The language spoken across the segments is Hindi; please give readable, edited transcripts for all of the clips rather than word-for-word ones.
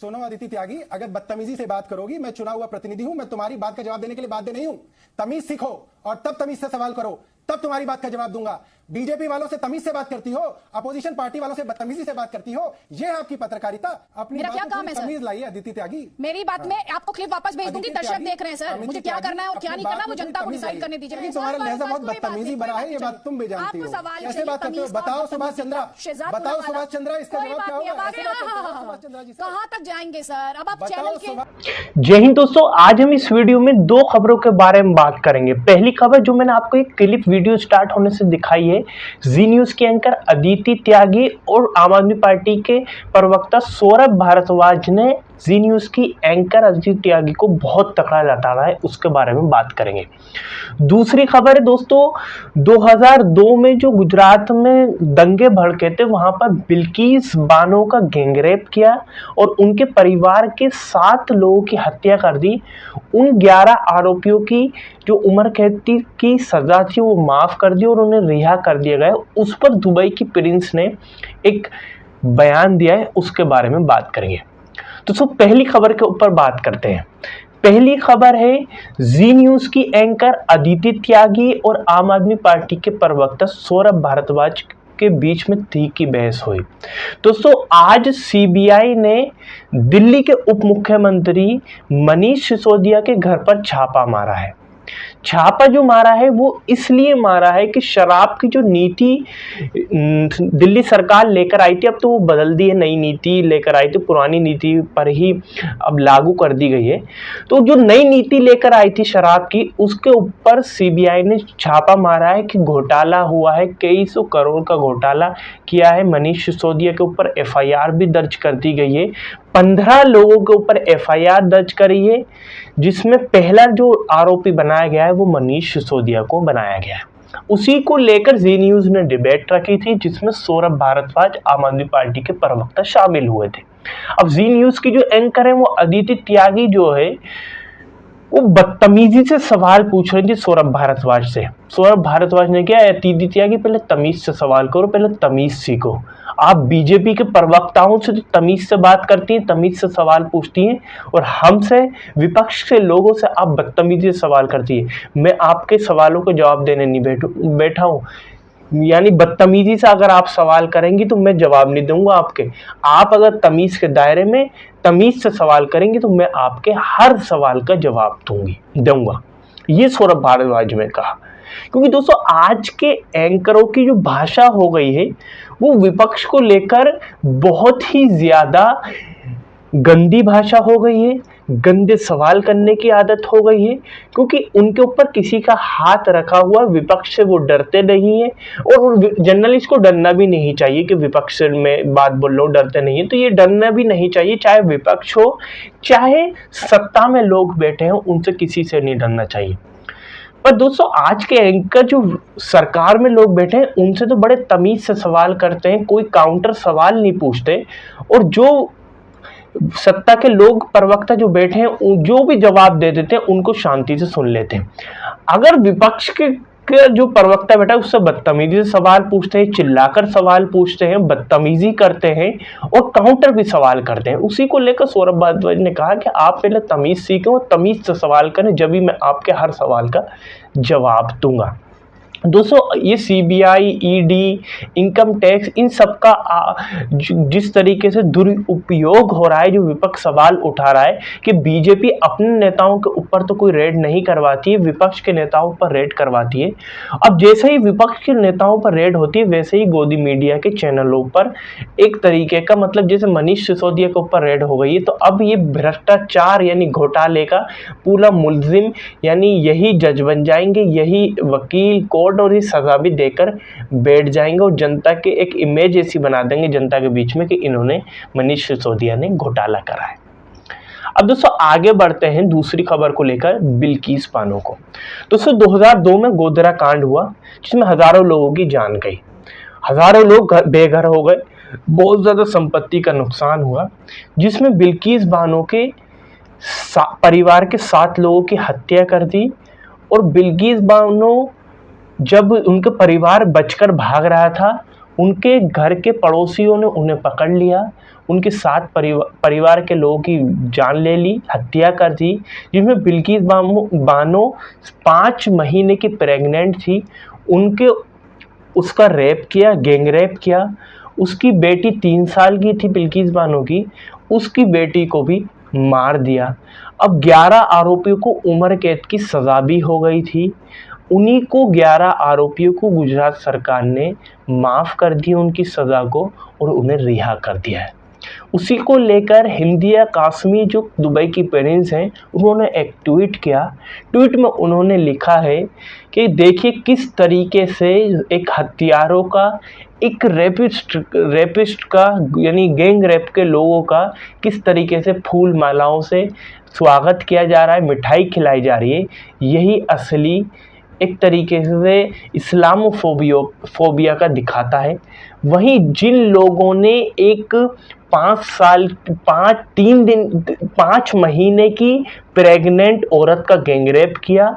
सुनो अदिति त्यागी, अगर बदतमीजी से बात करोगी, मैं चुना हुआ प्रतिनिधि हूं, मैं तुम्हारी बात का जवाब देने के लिए बाध्य नहीं हूं। तमीज सीखो और तब तमीज से सवाल करो, तब तुम्हारी बात का जवाब दूंगा। बीजेपी वालों से तमीज से बात करती हो, अपोजिशन पार्टी वालों से बदतमीजी से बात करती हो, ये है आपकी पत्रकारिता। अपनी मेरा क्या काम है सर? तमीज लाइए अदिति त्यागी। मेरी बात में आपको क्लिप वापस भेज दूंगी, दर्शक देख रहे हैं सर। मुझे क्या करना है और क्या नहीं करना वो जनता को डिसाइड करने दीजिए। तुम्हारा लहजा बहुत बदतमीजी बना है, ये बात तुम भी जानती हो। कैसे बात करते हो? बताओ सुभाष चंद्रा, बताओ सुभाष चंद्रा, इसका जवाब क्या होगा? कहां तक जाएंगे सर? अब आप चैनल के। जय हिंद दोस्तों, आज हम इस वीडियो में दो खबरों के बारे में बात करेंगे। पहली खबर जो मैंने आपको एक क्लिप वीडियो स्टार्ट होने से दिखाई है, जी न्यूज के एंकर अदिति त्यागी और आम आदमी पार्टी के प्रवक्ता सौरभ भारद्वाज ने जी न्यूज की एंकर अदिति त्यागी को बहुत तकड़ा लताड़ा है, उसके बारे में बात करेंगे। दूसरी खबर है दोस्तों, 2002 में जो गुजरात में दंगे भड़के थे, वहां पर बिल्किस बानो का गैंगरेप किया और उनके परिवार के 7 लोगों की हत्या कर दी। उन 11 आरोपियों की जो उम्र कैद की सजा थी वो माफ कर दी और उन्हें रिहा कर दिया गया। उस पर दुबई की प्रिंस ने एक बयान दिया है, उसके बारे में बात करेंगे। तो पहली खबर के ऊपर बात करते हैं। पहली खबर है, जी न्यूज की एंकर अदिति त्यागी और आम आदमी पार्टी के प्रवक्ता सौरभ भारद्वाज के बीच में तीखी बहस हुई। दोस्तों, आज सीबीआई ने दिल्ली के उप मुख्यमंत्री मनीष सिसोदिया के घर पर छापा मारा है। छापा जो मारा है वो इसलिए मारा है कि शराब की जो नीति दिल्ली सरकार लेकर आई थी, अब तो वो बदल दी है, नई नीति लेकर आई थी, पुरानी नीति पर ही अब लागू कर दी गई है। तो जो नई नीति लेकर आई थी शराब की, उसके ऊपर सीबीआई ने छापा मारा है कि घोटाला हुआ है, कई सौ करोड़ का घोटाला किया है। मनीष सिसोदिया के ऊपर एफआईआर भी दर्ज कर दी गई है। 15 लोगों के ऊपर एफआईआर दर्ज करी है, जिसमें पहला जो आरोपी बनाया गया है वो मनीष सिसोदिया को बनाया गया है। उसी को लेकर जी न्यूज ने डिबेट रखी थी, जिसमें सौरभ भारद्वाज आम आदमी पार्टी के प्रवक्ता शामिल हुए थे। अब जी न्यूज की जो एंकर है वो अदिति त्यागी जो है वो बदतमीजी से सवाल पूछ रही थी सौरभ भारद्वाज से। सौरभ भारद्वाज ने क्या, अदिति त्यागी पहले तमीज से सवाल करो, पहले तमीज सीखो। आप बीजेपी के प्रवक्ताओं से तो तमीज से बात करती हैं, तमीज से सवाल पूछती हैं, और हमसे विपक्ष के लोगों से आप बदतमीजी से सवाल करती है। मैं आपके सवालों को जवाब देने नहीं बैठा हूँ, यानी बदतमीजी से अगर आप सवाल करेंगी तो मैं जवाब नहीं दूंगा आपके। आप अगर तमीज के दायरे में तमीज से सवाल करेंगे तो मैं आपके हर सवाल का जवाब दूंगा। ये सौरभ भारद्वाज ने कहा। क्योंकि दोस्तों, आज के एंकरों की जो भाषा हो गई है वो विपक्ष को लेकर बहुत ही ज्यादा गंदी भाषा हो गई है, गंदे सवाल करने की आदत हो गई है। क्योंकि उनके ऊपर किसी का हाथ रखा हुआ, विपक्ष से वो डरते नहीं है, और जर्नलिस्ट को डरना भी नहीं चाहिए कि विपक्ष में बात बोल लो, डरते नहीं है। तो ये डरना भी नहीं चाहिए, चाहे विपक्ष हो चाहे सत्ता में लोग बैठे हों, उनसे किसी से नहीं डरना चाहिए। पर दोस्तों, आज के एंकर जो सरकार में लोग बैठे हैं उनसे तो बड़े तमीज से सवाल करते हैं, कोई काउंटर सवाल नहीं पूछते, और जो सत्ता के लोग प्रवक्ता जो बैठे हैं जो भी जवाब दे देते हैं उनको शांति से सुन लेते हैं। अगर विपक्ष के जो प्रवक्ता बैठा है उससे बदतमीजी से सवाल पूछते हैं, चिल्लाकर सवाल पूछते हैं, बदतमीजी करते हैं और काउंटर भी सवाल करते हैं, उसी को लेकर सौरभ भारद्वाज ने कहा कि आप पहले तमीज सीखें और तमीज से सवाल करें, जब भी मैं आपके हर सवाल का जवाब दूंगा। दोस्तों, ये सीबीआई, ईडी, इनकम टैक्स, इन सब का जिस तरीके से दुरुपयोग हो रहा है, जो विपक्ष सवाल उठा रहा है कि बीजेपी अपने नेताओं के ऊपर तो कोई रेड नहीं करवाती है, विपक्ष के नेताओं पर रेड करवाती है। अब जैसे ही विपक्ष के नेताओं पर रेड होती है, वैसे ही गोदी मीडिया के चैनलों पर एक तरीके का, मतलब जैसे मनीष सिसोदिया के ऊपर रेड हो गई है, तो अब ये भ्रष्टाचार यानी घोटाले का पूरा मुलजिम यानी यही जज बन जाएंगे, यही वकील, कोर्ट और ये सजा भी देकर बैठ जाएंगे, और जनता के एक इमेज ऐसी बना देंगे जनता के बीच में कि इन्होंने, मनीष सिसोदिया ने घोटाला करा है। अब दोस्तों, आगे बढ़ते हैं दूसरी खबर को लेकर, बिल्किस बानो को। दोस्तों, 2002 में गोधरा कांड हुआ, जिसमें हजारों लोगों की जान गई, हजारों लोग बेघर हो गए, बहुत ज्यादा संपत्ति का नुकसान हुआ, जिसमें बिल्किस बानो के परिवार के 7 लोगों की हत्या कर दी। और बिल्किस बानो जब उनके परिवार बचकर भाग रहा था, उनके घर के पड़ोसियों ने उन्हें पकड़ लिया, उनके 7 परिवार के लोगों की जान ले ली, हत्या कर दी, जिसमें बिल्किस बानो 5 महीने की प्रेग्नेंट थी, उसका रेप किया, गैंग रेप किया। उसकी बेटी 3 साल की थी बिल्किस बानो की, उसकी बेटी को भी मार दिया। अब 11 आरोपियों को उम्र कैद की सज़ा भी हो गई थी। उन्हीं को 11 आरोपियों को गुजरात सरकार ने माफ़ कर दिया उनकी सज़ा को और उन्हें रिहा कर दिया है। उसी को लेकर हिंदिया कासमी जो दुबई की पेरेंट्स हैं, उन्होंने एक ट्वीट किया। ट्वीट में उन्होंने लिखा है कि देखिए किस तरीके से एक हत्यारों का, एक रेपिस्ट का, यानी गैंग रेप के लोगों का किस तरीके से फूल मालाओं से स्वागत किया जा रहा है, मिठाई खिलाई जा रही है। यही असली एक तरीके से इस्लामोफोबिया का दिखाता है। वहीं जिन लोगों ने एक 5 महीने की प्रेग्नेंट औरत का गैंगरेप किया,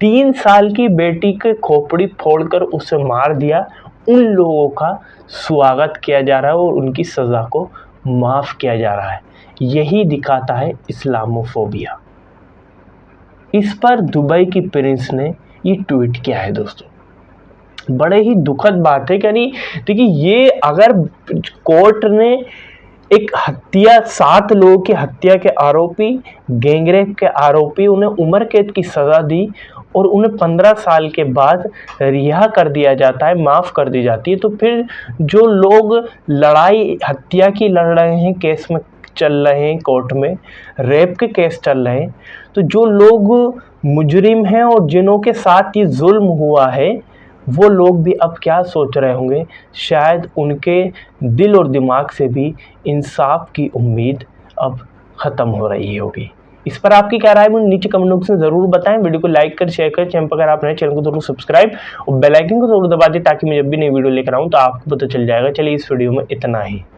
3 साल की बेटी के खोपड़ी फोड़कर उसे मार दिया, उन लोगों का स्वागत किया जा रहा है और उनकी सज़ा को माफ़ किया जा रहा है। यही दिखाता है इस्लामोफोबिया। इस पर दुबई की प्रिंस ने ये ट्वीट किया है दोस्तों। बड़े ही दुखद बात है। यानी देखिए, ये अगर कोर्ट ने एक हत्या, 7 लोगों की हत्या के आरोपी, गैंगरेप के आरोपी, उन्हें उम्र कैद की सज़ा दी और उन्हें 15 साल के बाद रिहा कर दिया जाता है, माफ़ कर दी जाती है, तो फिर जो लोग लड़ाई हत्या की लड़ रहे हैं, केस में चल रहे हैं, कोर्ट में रेप के केस चल रहे हैं, तो जो लोग मुजरिम हैं और जिन्हों के साथ ये जुल्म हुआ है, वो लोग भी अब क्या सोच रहे होंगे, शायद उनके दिल और दिमाग से भी इंसाफ की उम्मीद अब ख़त्म हो रही होगी। इस पर आपकी क्या राय है, मुझे नीचे कमेंट बॉक्स में ज़रूर बताएं। वीडियो को लाइक कर, शेयर कर, चैनल पर अगर आप नए चैनल को ज़रूर सब्सक्राइब और बेल आइकन को ज़रूर दबा दें ताकि मैं जब भी नई वीडियो लेकर आऊँ तो आपको पता चल जाएगा। चलिए इस वीडियो में इतना ही।